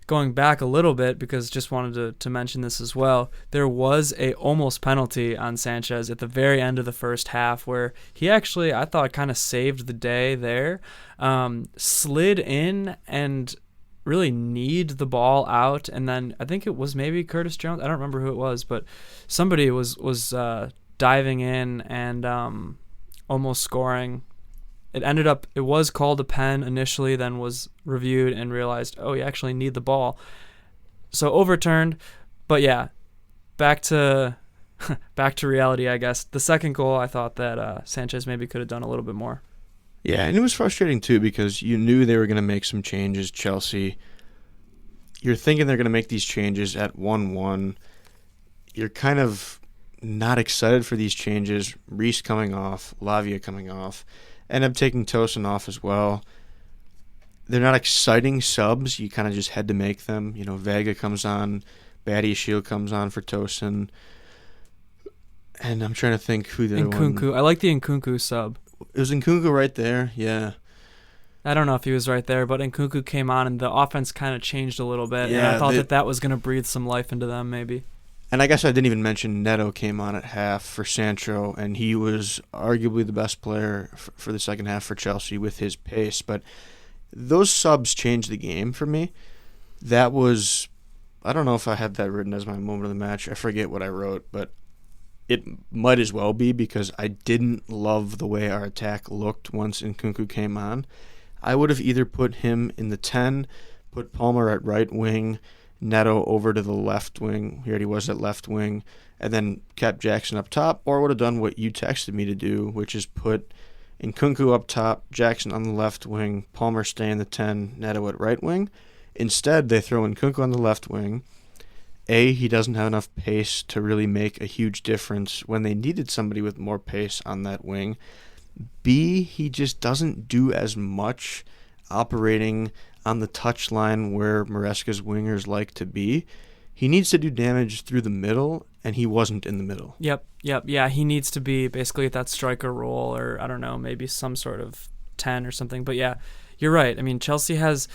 Speaker 1: going back a little bit, because just wanted to mention this as well, there was a almost penalty on Sanchez at the very end of the first half where he actually, I thought, kind of saved the day there. Slid in and really kneed the ball out, and then I think it was maybe Curtis Jones. I don't remember who it was, but somebody was diving in and almost scoring. It was called a pen initially, then was reviewed and realized, oh, you actually need the ball. So overturned. But yeah, back to reality, I guess. The second goal, I thought that Sanchez maybe could have done a little bit more.
Speaker 2: Yeah, and it was frustrating too because you knew they were going to make some changes, Chelsea. You're thinking they're going to make these changes at 1-1. You're kind of not excited for these changes. Reece coming off, Lavia coming off. End up taking Tosin off as well. They're not exciting subs. You kind of just had to make them. You know, Vega comes on, Badiashile comes on for Tosin. And I'm trying to think who the other one.
Speaker 1: Nkunku. I like the Nkunku sub.
Speaker 2: It was Nkunku right there, yeah.
Speaker 1: I don't know if he was right there, but Nkunku came on and the offense kind of changed a little bit.
Speaker 2: Yeah,
Speaker 1: and I thought that was going to breathe some life into them maybe.
Speaker 2: And I guess I didn't even mention Neto came on at half for Sancho, and he was arguably the best player for the second half for Chelsea with his pace. But those subs changed the game for me. That was, I don't know if I had that written as my moment of the match. I forget what I wrote, but it might as well be because I didn't love the way our attack looked once Nkunku came on. I would have either put him in the 10, put Palmer at right wing, Neto over to the left wing. He already was at left wing. And then kept Jackson up top. Or would have done what you texted me to do, which is put Nkunku up top, Jackson on the left wing, Palmer stay in the 10, Neto at right wing. Instead, they throw Nkunku on the left wing. A, he doesn't have enough pace to really make a huge difference when they needed somebody with more pace on that wing. B, he just doesn't do as much operating on the touchline where Maresca's wingers like to be. He needs to do damage through the middle, and he wasn't in the middle.
Speaker 1: Yep. Yeah, he needs to be basically at that striker role, or I don't know, maybe some sort of 10 or something. But yeah, you're right. I mean, Chelsea has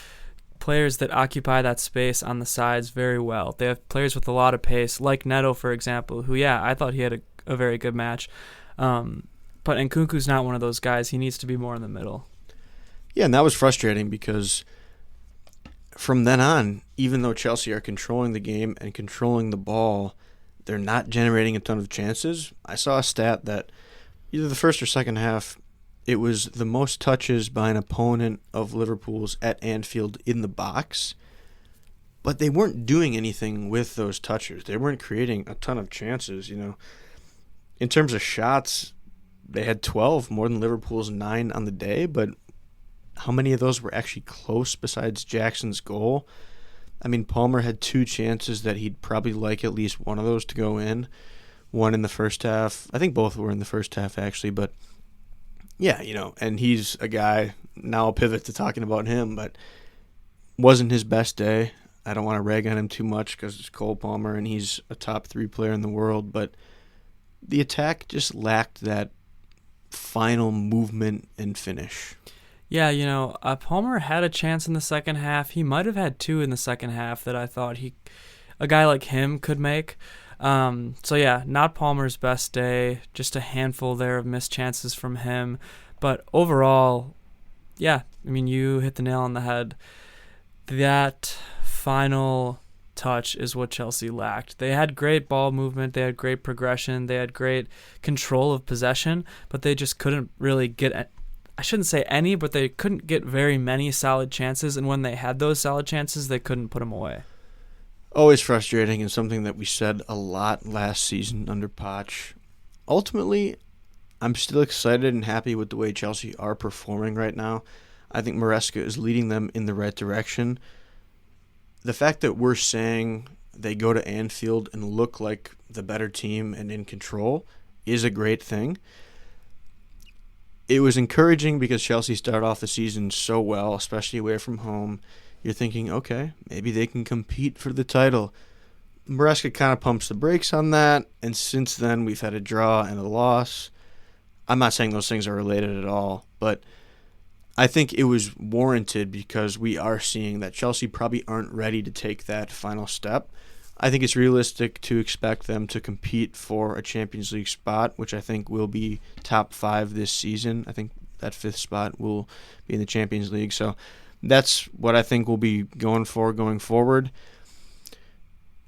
Speaker 1: players that occupy that space on the sides very well. They have players with a lot of pace, like Neto, for example, who, yeah, I thought he had a very good match. But Nkunku's not one of those guys. He needs to be more in the middle.
Speaker 2: Yeah, and that was frustrating because from then on, even though Chelsea are controlling the game and controlling the ball, they're not generating a ton of chances. I saw a stat that either the first or second half, it was the most touches by an opponent of Liverpool's at Anfield in the box, but they weren't doing anything with those touches. They weren't creating a ton of chances, you know. In terms of shots, they had 12, more than Liverpool's 9 on the day, but how many of those were actually close besides Jackson's goal? I mean, Palmer had 2 chances that he'd probably like at least one of those to go in. One in the first half. I think both were in the first half, actually, but yeah, you know, and he's a guy, now I'll pivot to talking about him, but wasn't his best day. I don't want to rag on him too much because it's Cole Palmer and he's a top 3 player in the world, but the attack just lacked that final movement and finich.
Speaker 1: Yeah, you know, Palmer had a chance in the second half. He might have had 2 in the second half that I thought a guy like him could make. So yeah, not Palmer's best day, just a handful there of missed chances from him. But overall, yeah, I mean, you hit the nail on the head. That final touch is what Chelsea lacked. They had great ball movement, they had great progression, they had great control of possession, but they just couldn't really get, I shouldn't say any, but they couldn't get very many solid chances, and when they had those solid chances, they couldn't put them away.
Speaker 2: Always frustrating, and something that we said a lot last season under Poch. Ultimately, I'm still excited and happy with the way Chelsea are performing right now. I think Maresca is leading them in the right direction. The fact that we're saying they go to Anfield and look like the better team and in control is a great thing. It was encouraging because Chelsea started off the season so well, especially away from home. You're thinking, okay, maybe they can compete for the title. Maresca kind of pumps the brakes on that, and since then we've had a draw and a loss. I'm not saying those things are related at all, but I think it was warranted because we are seeing that Chelsea probably aren't ready to take that final step. I think it's realistic to expect them to compete for a Champions League spot, which I think will be top 5 this season. I think that 5th spot will be in the Champions League. So that's what I think we'll be going for going forward.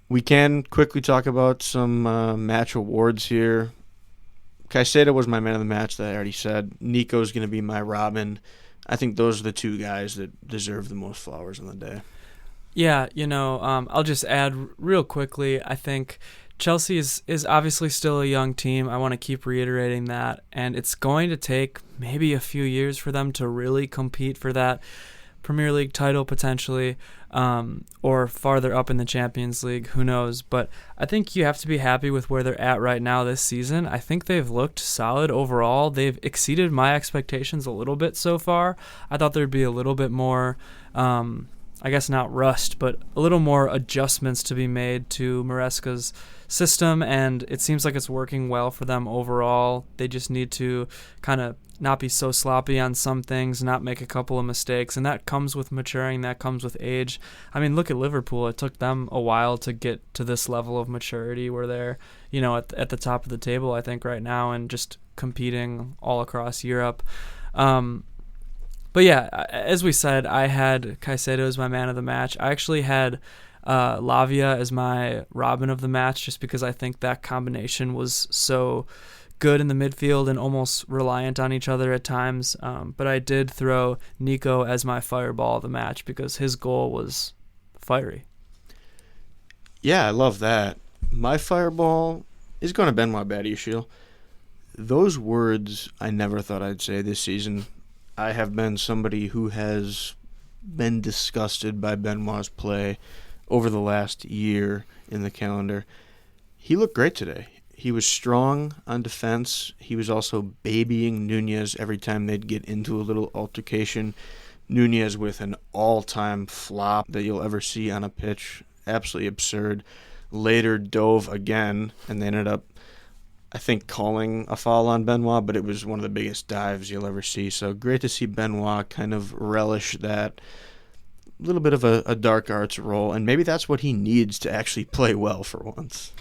Speaker 2: We can quickly talk about some match awards here. Caicedo was my man of the match that I already said. Nico's going to be my Robin. I think those are the two guys that deserve the most flowers on the day.
Speaker 1: Yeah, I'll just add real quickly, I think Chelsea is obviously still a young team. I want to keep reiterating that. And it's going to take maybe a few years for them to really compete for that Premier League title potentially, or farther up in the Champions League, who knows. But I think you have to be happy with where they're at right now this season. I think they've looked solid overall. They've exceeded my expectations a little bit so far. I thought there'd be a little bit more, I guess not rust, but a little more adjustments to be made to Maresca's system, and it seems like it's working well for them overall. They just need to kind of not be so sloppy on some things, not make a couple of mistakes, and that comes with maturing, that comes with age. I mean, look at Liverpool. It took them a while to get to this level of maturity where they're, at the top of the table, I think, right now, and just competing all across Europe. But yeah, as we said, I had Caicedo as my man of the match. I actually had Lavia as my Robin of the match, just because I think that combination was so good in the midfield and almost reliant on each other at times. But I did throw Nico as my fireball of the match because his goal was fiery.
Speaker 2: Yeah, I love that. My fireball is going to Benoit Badiashile. Those words I never thought I'd say this season. I have been somebody who has been disgusted by Benoit's play over the last year in the calendar. He looked great today. He was strong on defense. He was also babying Nunez every time they'd get into a little altercation. Nunez with an all-time flop that you'll ever see on a pitch. Absolutely absurd. Later dove again, and they ended up, I think, calling a foul on Benoit, but it was one of the biggest dives you'll ever see. So great to see Benoit kind of relish that little bit of a dark arts role, and maybe that's what he needs to actually play well for once.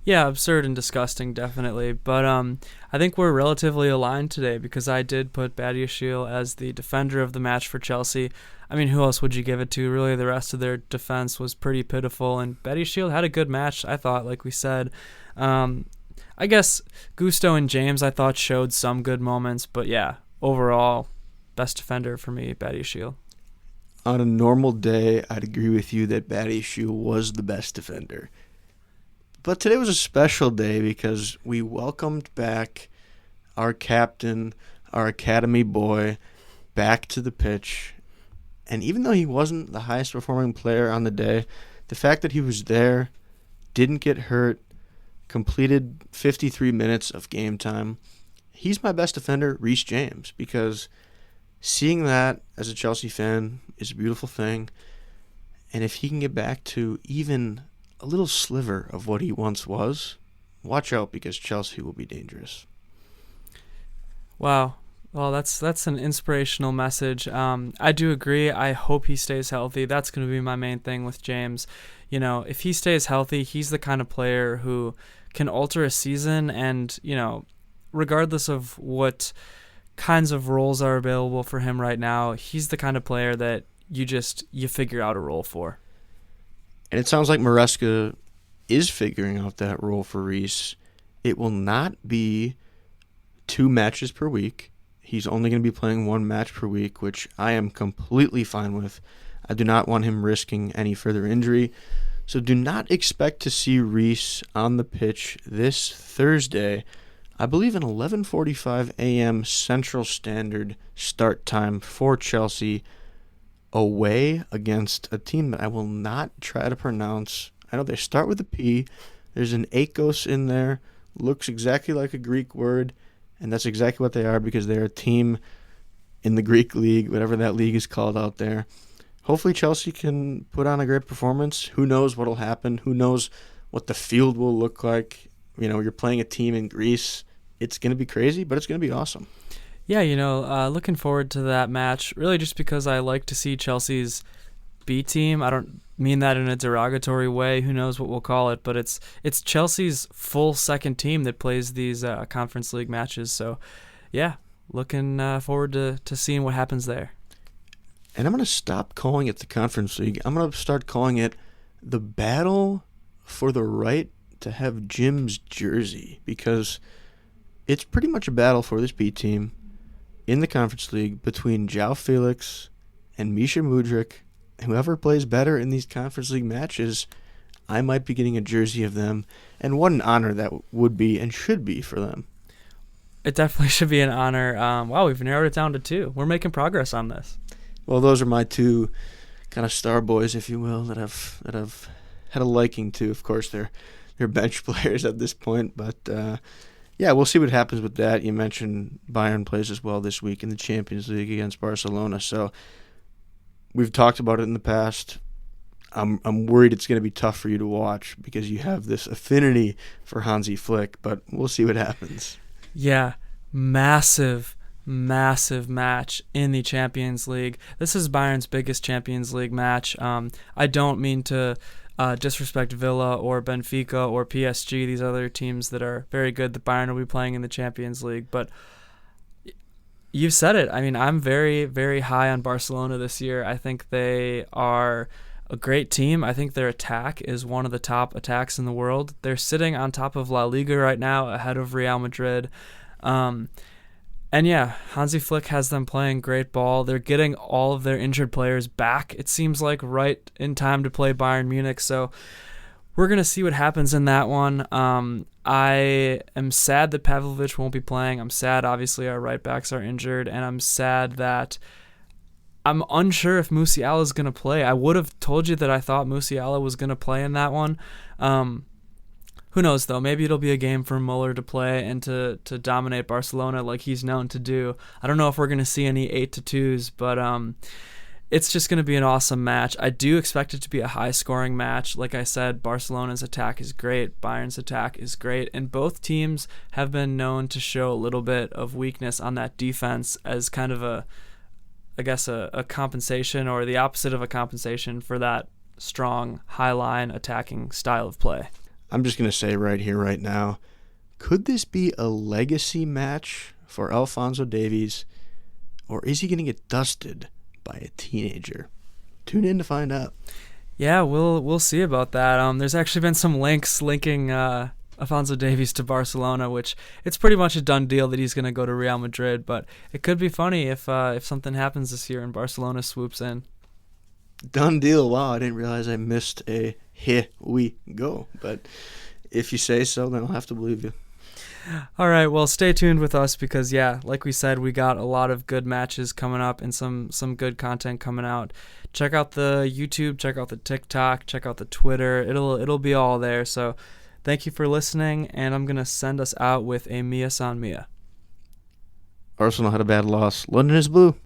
Speaker 1: Yeah, absurd and disgusting, definitely. But I think we're relatively aligned today because I did put Badiashile as the defender of the match for Chelsea. I mean, who else would you give it to? Really, the rest of their defense was pretty pitiful, and Badiashile had a good match, I thought, like we said. I guess Gusto and James, I thought, showed some good moments, but yeah, overall, best defender for me, Badiashile.
Speaker 2: On a normal day, I'd agree with you that Badiashile was the best defender. But today was a special day because we welcomed back our captain, our academy boy, back to the pitch. And even though he wasn't the highest performing player on the day, the fact that he was there, didn't get hurt, completed 53 minutes of game time, he's my best defender, Reece James, because seeing that as a Chelsea fan is a beautiful thing. And if he can get back to even a little sliver of what he once was, watch out because Chelsea will be dangerous.
Speaker 1: Wow. Well, that's an inspirational message. I do agree. I hope he stays healthy. That's going to be my main thing with James. If he stays healthy, he's the kind of player who can alter a season and, regardless of what kinds of roles are available for him right now, he's the kind of player that you figure out a role for.
Speaker 2: And it sounds like Maresca is figuring out that role for Reece. It will not be 2 matches per week. He's only going to be playing 1 match per week, which I am completely fine with. I do not want him risking any further injury. So do not expect to see Reece on the pitch this Thursday. I believe an 11:45 a.m. Central Standard start time for Chelsea, away against a team that I will not try to pronounce. I know they start with a P. There's an Akos in there. Looks exactly like a Greek word, and that's exactly what they are because they're a team in the Greek league, whatever that league is called out there. Hopefully Chelsea can put on a great performance. Who knows what will happen? Who knows what the field will look like? You're playing a team in Greece. It's going to be crazy, but it's going to be awesome.
Speaker 1: Yeah, looking forward to that match, really just because I like to see Chelsea's B team. I don't mean that in a derogatory way. Who knows what we'll call it, but it's Chelsea's full second team that plays these Conference League matches. So, yeah, looking forward to seeing what happens there.
Speaker 2: And I'm going to stop calling it the Conference League. I'm going to start calling it the battle for the right to have Jim's jersey, because it's pretty much a battle for this B team in the Conference League between Joao Felix and Misha Mudryk. Whoever plays better in these Conference League matches, I might be getting a jersey of them. And what an honor that would be and should be for them.
Speaker 1: It definitely should be an honor. Wow, we've narrowed it down to 2. We're making progress on this.
Speaker 2: Well, those are my 2 kind of star boys, if you will, that I've had a liking to. Of course, they're bench players at this point, but yeah, we'll see what happens with that. You mentioned Bayern plays as well this week in the Champions League against Barcelona, so we've talked about it in the past. I'm worried it's going to be tough for you to watch because you have this affinity for Hansi Flick, but we'll see what happens.
Speaker 1: Yeah, massive match in the Champions League. This is Bayern's biggest Champions League match. I don't mean to disrespect Villa or Benfica or PSG, these other teams that are very good that Bayern will be playing in the Champions League, but you've said it. I mean, I'm very, very high on Barcelona this year. I think they are a great team. I think their attack is one of the top attacks in the world. They're sitting on top of La Liga right now, ahead of Real Madrid. And yeah, Hansi Flick has them playing great ball. They're getting all of their injured players back, it seems like, right in time to play Bayern Munich. So we're going to see what happens in that one. I am sad that Pavlovic won't be playing. I'm sad, obviously, our right backs are injured. And I'm sad that I'm unsure if Musiala is going to play. I would have told you that I thought Musiala was going to play in that one. Who knows, though? Maybe it'll be a game for Muller to play and to dominate Barcelona like he's known to do. I don't know if we're going to see any 8-2s, but it's just going to be an awesome match. I do expect it to be a high-scoring match. Like I said, Barcelona's attack is great. Bayern's attack is great. And both teams have been known to show a little bit of weakness on that defense as kind of a compensation, or the opposite of a compensation, for that strong, high-line attacking style of play.
Speaker 2: I'm just going to say right here, right now, could this be a legacy match for Alphonso Davies, or is he going to get dusted by a teenager? Tune in to find out.
Speaker 1: Yeah, we'll see about that. There's actually been some linking Alphonso Davies to Barcelona, which it's pretty much a done deal that he's going to go to Real Madrid, but it could be funny if something happens this year and Barcelona swoops in.
Speaker 2: Done deal. Wow, I didn't realize I missed a here we go. But if you say so, then I'll have to believe you.
Speaker 1: All right, well, stay tuned with us because, yeah, like we said, we got a lot of good matches coming up and some good content coming out. Check out the YouTube, check out the TikTok, check out the Twitter. It'll be all there. So thank you for listening, and I'm going to send us out with a Mia San Mia.
Speaker 2: Arsenal had a bad loss. London is blue.